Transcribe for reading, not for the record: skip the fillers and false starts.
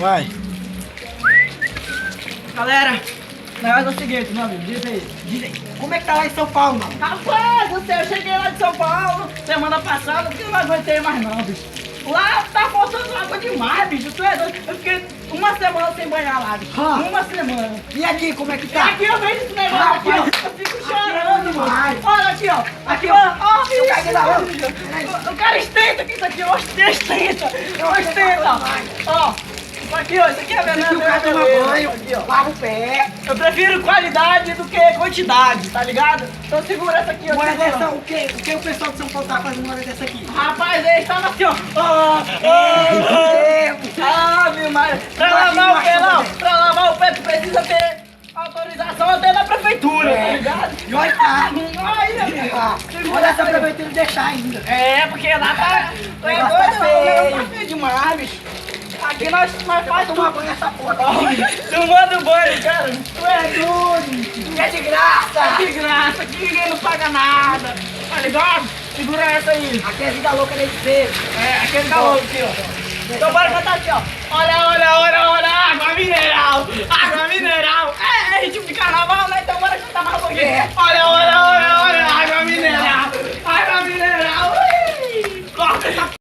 Vai. Galera, o negócio é o seguinte, meu amigo, diz aí. Como é que tá lá em São Paulo, mano? Rapaz, eu cheguei lá de São Paulo semana passada, porque eu não aguentei mais não, bicho. Lá tá faltando água demais, bicho. Tu é doido? Eu fiquei uma semana sem banhar lá, bicho. Uma semana. E aqui, como é que E tá? aqui eu vejo esse negócio aqui, ó. Eu fico chorando, mano. Olha aqui, ó. Aqui, ó. Ó, Eu caí na rua. o cara ostenta aqui, isso aqui, ostenta. Ó. Isso aqui, ó. Isso aqui é Aqui o cara toma banho, lava o pé. Eu prefiro qualidade do que quantidade, tá ligado? Então segura essa aqui, ó. Uma hora segura. dessa, o que o pessoal de São Paulo tá fazendo uma hora dessa aqui? Rapaz, eles estavam aqui, ó. Meu Deus. Ave Maria. Pra lavar o pé, não. Pra lavar o pé, tu precisa ter autorização até da prefeitura, tá ligado? E olha cá. Olha, Olha essa prefeitura deixar ainda. É, porque lá tá... O negócio tá feio. Tá feio demais, bicho. Aqui nós faz Vai tudo. tomar banho nessa porra. Tomando banho, cara. Tu é doido. É de graça. É de graça, aqui ninguém não paga nada. Tá ligado? Segura essa aí. Aqui é vida louca desse ser. É, aquele calor aqui, ó. Então bora cantar aqui, ó. Olha, água mineral. É ritmo de carnaval, né? Então bora cantar mais um pouquinho. É. Olha,